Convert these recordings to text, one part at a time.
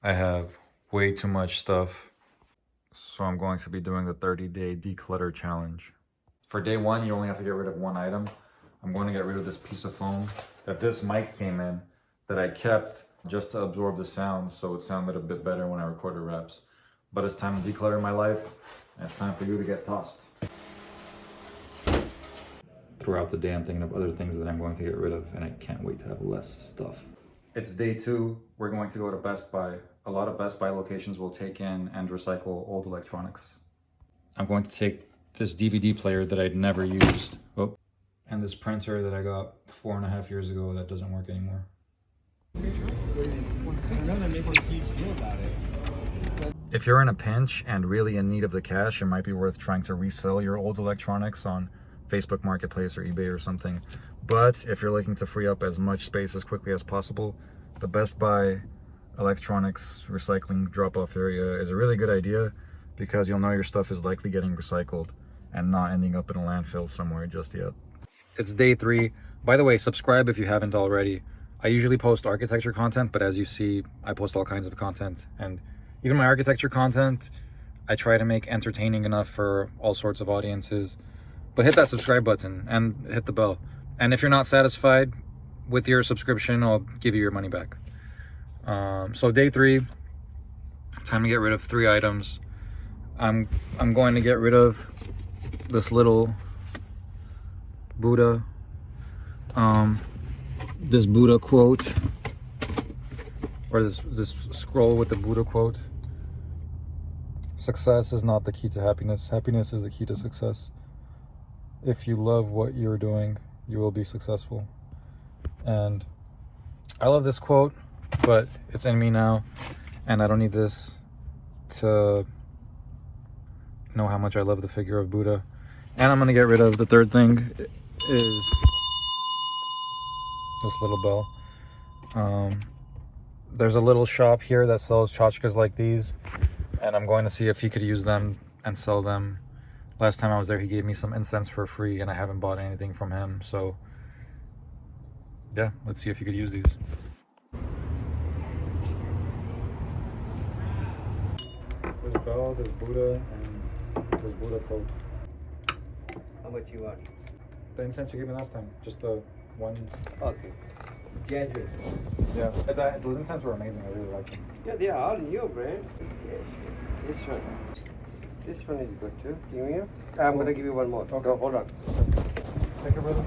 I have way too much stuff, so I'm going to be doing the 30-day declutter challenge. For day one, you only have to get rid of one item. I'm going to get rid of this piece of foam that this mic came in that I kept just to absorb the sound so it sounded a bit better when I recorded raps. But it's time to declutter my life, and it's time for you to get tossed. Throughout the day, I'm thinking of other things that I'm going to get rid of, and I can't wait to have less stuff. It's day two. We're going to go to Best Buy. A lot of Best Buy locations will take in and recycle old electronics. I'm going to take this DVD player that I'd never used. Oh, and this printer that I got 4.5 years ago that doesn't work anymore. If you're in a pinch and really in need of the cash, it might be worth trying to resell your old electronics on Facebook Marketplace or eBay or something. But if you're looking to free up as much space as quickly as possible, the Best Buy electronics recycling drop-off area is a really good idea because you'll know your stuff is likely getting recycled and not ending up in a landfill somewhere just yet. It's day 3. By the way, subscribe if you haven't already. I usually post architecture content, but as you see, I post all kinds of content. And even my architecture content, I try to make entertaining enough for all sorts of audiences. But hit that subscribe button and hit the bell. And if you're not satisfied with your subscription, I'll give you your money back. So day 3, time to get rid of 3 items. I'm going to get rid of this little Buddha, this Buddha quote, or this scroll with the Buddha quote. Success is not the key to happiness. Happiness is the key to success. If you love what you're doing, you will be successful. And I love this quote, but it's in me now, and I don't need this to know how much I love the figure of Buddha. And I'm gonna get rid of the third thing is this little bell. There's a little shop here that sells tchotchkes like these, and I'm going to see if he could use them and sell them. Last time I was there, he gave me some incense for free, and I haven't bought anything from him. So yeah, let's see if he could use these. This bell, this Buddha, and this Buddha quote. How much you want? The incense you gave me last time, just the one. Okay. Gadget. Yeah, those incense were amazing. I really like them. Yeah, they are all new, brand. Yes. This one. This one is good too. Give me. I'm gonna give you one more. Okay. No, hold on. Take it, brother.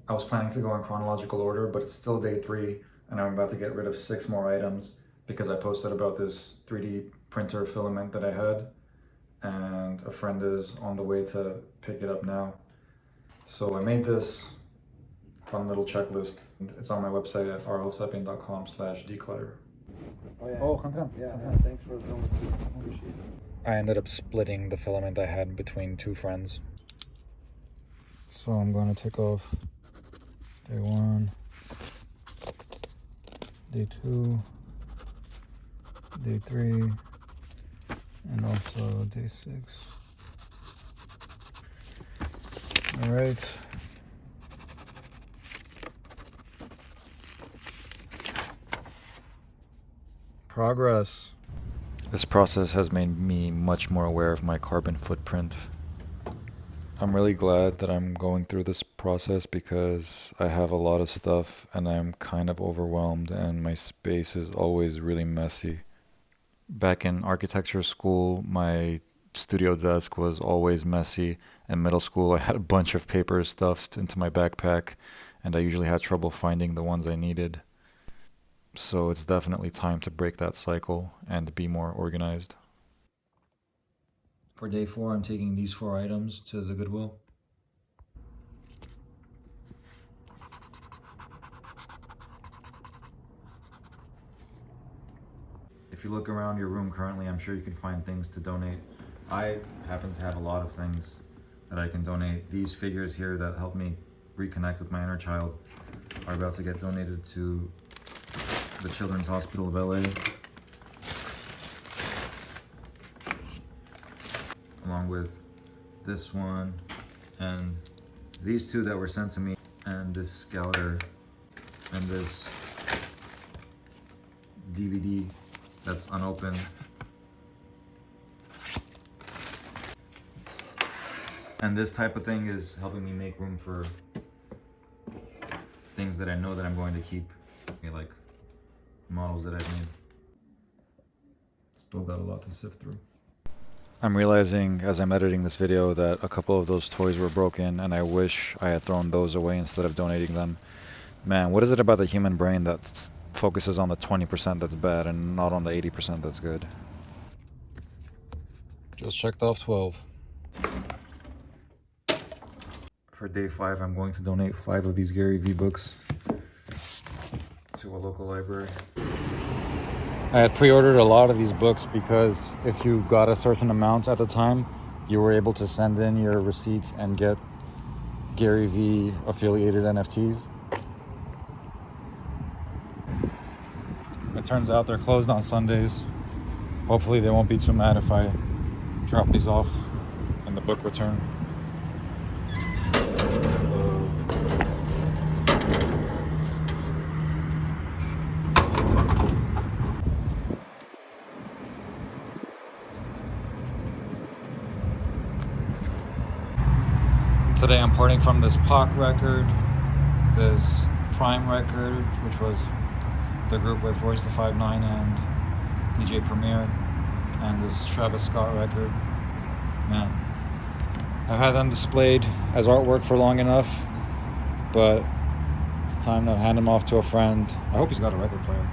I was planning to go in chronological order, but it's still day 3, and I'm about to get rid of 6 more items because I posted about this 3D printer filament that I had, and a friend is on the way to pick it up now. So I made this fun little checklist. It's on my website at rlseppian.com/declutter. Oh, yeah. Oh, Yeah, thanks for the film. Appreciate it. I ended up splitting the filament I had between 2 friends. So I'm going to take off day 1, day 2, day 3, and also day 6. All right. Progress. This process has made me much more aware of my carbon footprint. I'm really glad that I'm going through this process because I have a lot of stuff and I'm kind of overwhelmed and my space is always really messy. Back in architecture school, my studio desk was always messy. In middle school, I had a bunch of papers stuffed into my backpack and I usually had trouble finding the ones I needed. So it's definitely time to break that cycle and be more organized. For day 4, I'm taking these 4 items to the Goodwill. If you look around your room currently, I'm sure you can find things to donate. I happen to have a lot of things that I can donate. These figures here that help me reconnect with my inner child are about to get donated to the Children's Hospital of LA, along with this one and these 2 that were sent to me, and this Scouter and this DVD that's unopened. And this type of thing is helping me make room for things that I know that I'm going to keep, like models that I've made. Still got a lot to sift through. I'm realizing as I'm editing this video that a couple of those toys were broken, and I wish I had thrown those away instead of donating them. Man, what is it about the human brain that focuses on the 20% that's bad and not on the 80% that's good? Just checked off 12. For day 5, I'm going to donate 5 of these Gary Vee books to a local library. I had pre-ordered a lot of these books because if you got a certain amount at the time, you were able to send in your receipt and get Gary Vee affiliated NFTs. It turns out they're closed on Sundays. Hopefully they won't be too mad if I drop these off in the book return. Today I'm parting from this Pac record, this Prime record, which was the group with Royce the 5'9" and DJ Premier, and this Travis Scott record. Man, I've had them displayed as artwork for long enough, but it's time to hand them off to a friend. I hope he's got a record player.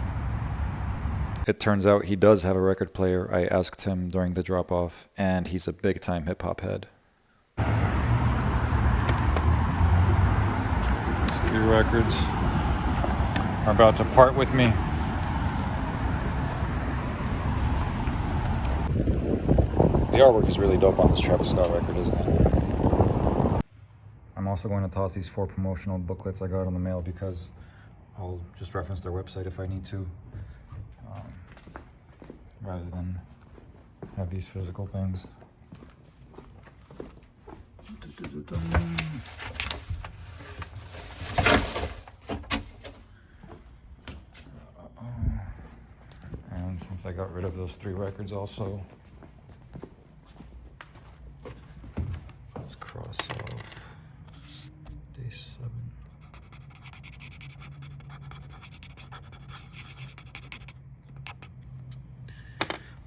It turns out he does have a record player. I asked him during the drop-off, and he's a big-time hip-hop head. These 3 records are about to part with me. The artwork is really dope on this Travis Scott record, isn't it? I'm also going to toss these 4 promotional booklets I got in the mail because I'll just reference their website if I need to, rather than have these physical things. And since I got rid of those 3 records also, let's cross off day 7.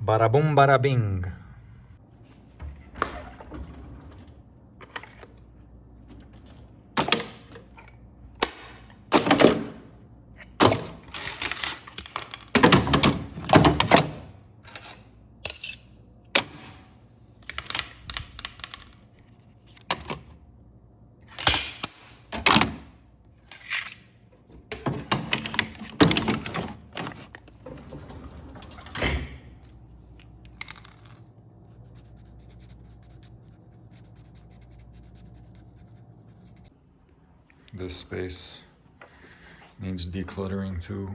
Bada boom, bada bing. This space needs decluttering too.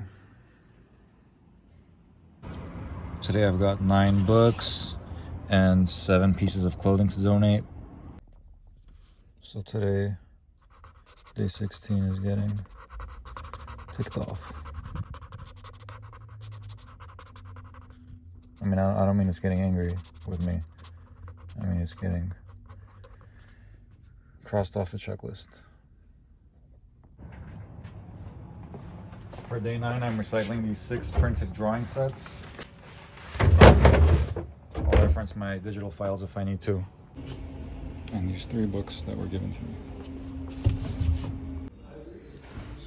Today I've got 9 books and 7 pieces of clothing to donate. So today, day 16 is getting ticked off. I mean, I don't mean it's getting angry with me. I mean, it's getting crossed off the checklist. For day 9, I'm recycling these 6 printed drawing sets. I'll reference my digital files if I need to. And these 3 books that were given to me.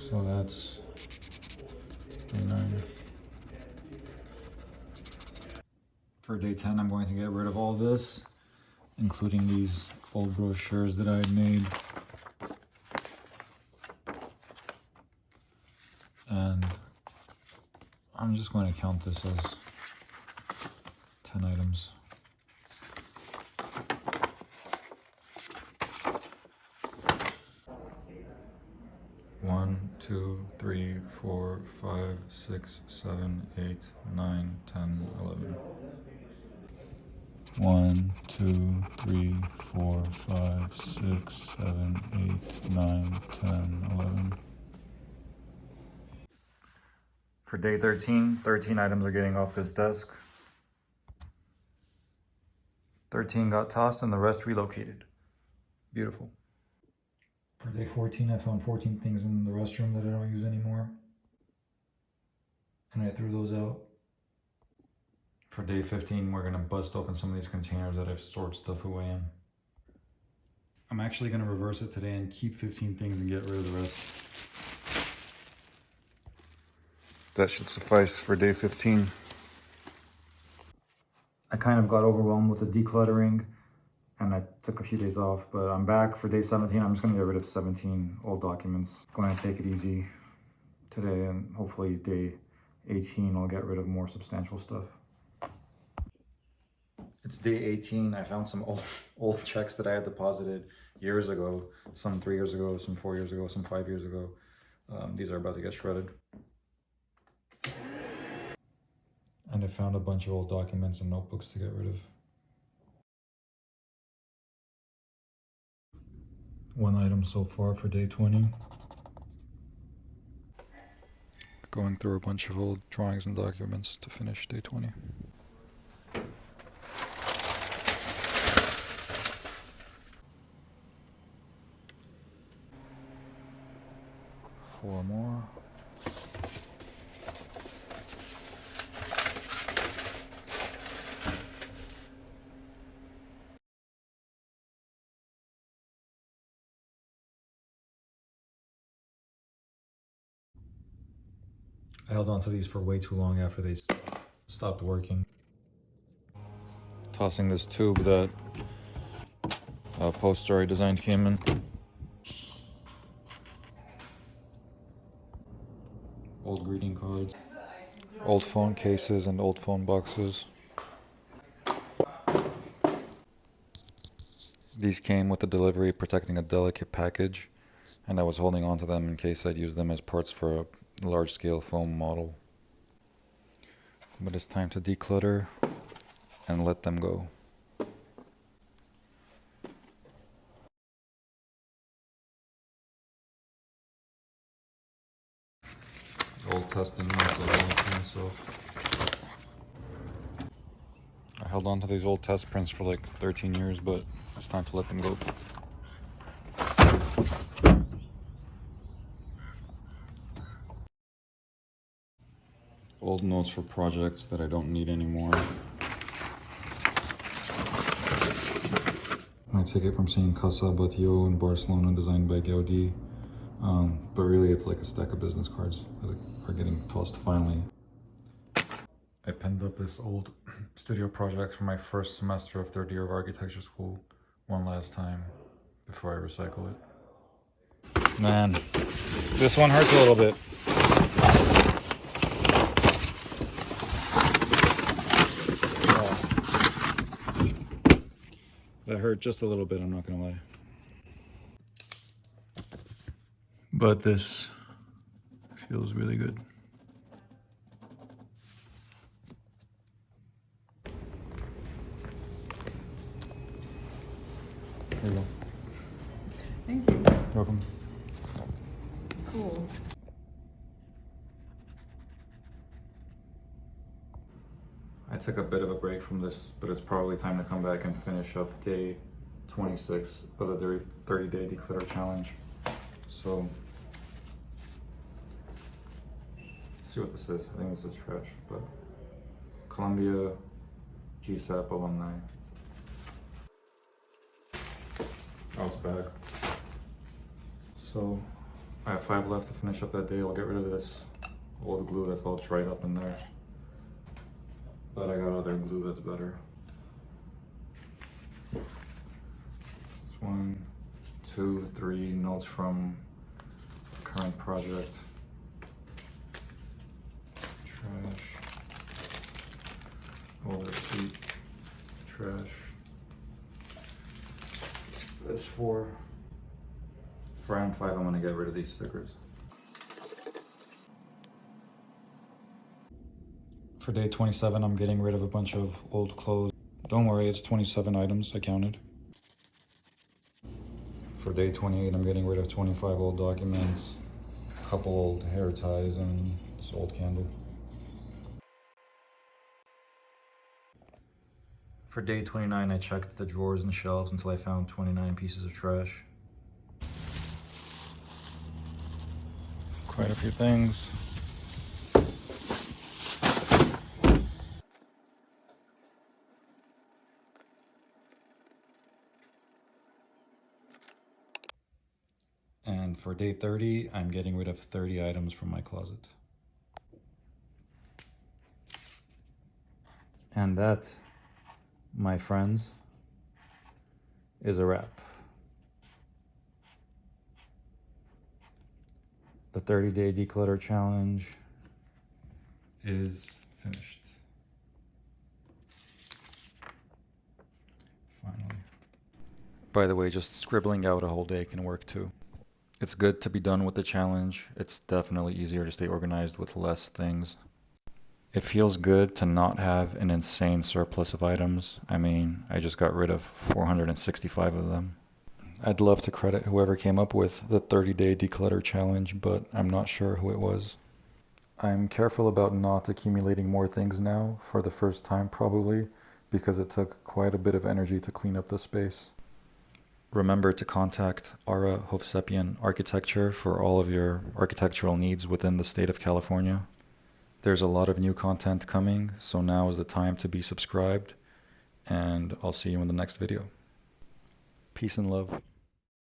So that's day 9. For day 10, I'm going to get rid of all this, including these old brochures that I had made. And I'm just going to count this as 10 items. One, 2, 3, 4, 5, 6, 7, 8, 9, 10, 11. 1, 2, 3, 4, 5, 6, 7, 8, 9, 10, 11. For day 13, 13 items are getting off this desk. 13 got tossed and the rest relocated. Beautiful. For day 14, I found 14 things in the restroom that I don't use anymore. And I threw those out. For day 15, we're gonna bust open some of these containers that I've stored stuff away in. I'm actually gonna reverse it today and keep 15 things and get rid of the rest. That should suffice for day 15. I kind of got overwhelmed with the decluttering and I took a few days off, but I'm back for day 17. I'm just gonna get rid of 17 old documents. Going to take it easy today, and hopefully day 18 I'll get rid of more substantial stuff. It's day 18. I found some old checks that I had deposited years ago. Some 3 years ago, some 4 years ago, some 5 years ago. These are about to get shredded. And I found a bunch of old documents and notebooks to get rid of. One item so far for day 20. Going through a bunch of old drawings and documents to finish day 20. Four more. I held on to these for way too long after they stopped working. Tossing this tube that a poster I designed came in. Old greeting cards. Old phone cases and old phone boxes. These came with the delivery protecting a delicate package, and I was holding on to them in case I'd use them as parts for a large-scale foam model. But it's time to declutter and let them go. Old testing notes I made for myself. I held on to these old test prints for like 13 years, but it's time to let them go. Old notes for projects that I don't need anymore. I take it from seeing Casa Batlló in Barcelona, designed by Gaudí. But really it's like a stack of business cards that are getting tossed finally. I pinned up this old studio project from my first semester of third year of architecture school one last time before I recycle it. Man, this one hurts a little bit. That hurt just a little bit, I'm not gonna lie. But this feels really good. Here you go. Thank you. You're welcome. Cool. I took a bit of a break from this, but it's probably time to come back and finish up day 26 of the 30-day declutter challenge. So, let's see what this is. I think this is trash, but Columbia GSAP alumni. Oh, it's back. So, I have 5 left to finish up that day. I'll get rid of this old glue that's all dried up in there. But I got other glue that's better. It's 1, 2, 3 notes from current project. Trash. Old receipt. Trash. That's 4. For item 5, I'm gonna get rid of these stickers. For day 27, I'm getting rid of a bunch of old clothes. Don't worry, it's 27 items, I counted. For day 28, I'm getting rid of 25 old documents, a couple old hair ties, and This old candle. For day 29, I checked the drawers and shelves until I found 29 pieces of trash. Quite a few things. And for day 30, I'm getting rid of 30 items from my closet. And that, my friends, is a wrap. The 30-day declutter challenge is finished. Finally. By the way, just scribbling out a whole day can work too. It's good to be done with the challenge. It's definitely easier to stay organized with less things. It feels good to not have an insane surplus of items. I mean, I just got rid of 465 of them. I'd love to credit whoever came up with the 30-day declutter challenge, but I'm not sure who it was. I'm careful about not accumulating more things now, for the first time probably, because it took quite a bit of energy to clean up the space. Remember to contact Ara Hovsepian Architecture for all of your architectural needs within the state of California. There's a lot of new content coming, so now is the time to be subscribed, and I'll see you in the next video. Peace and love.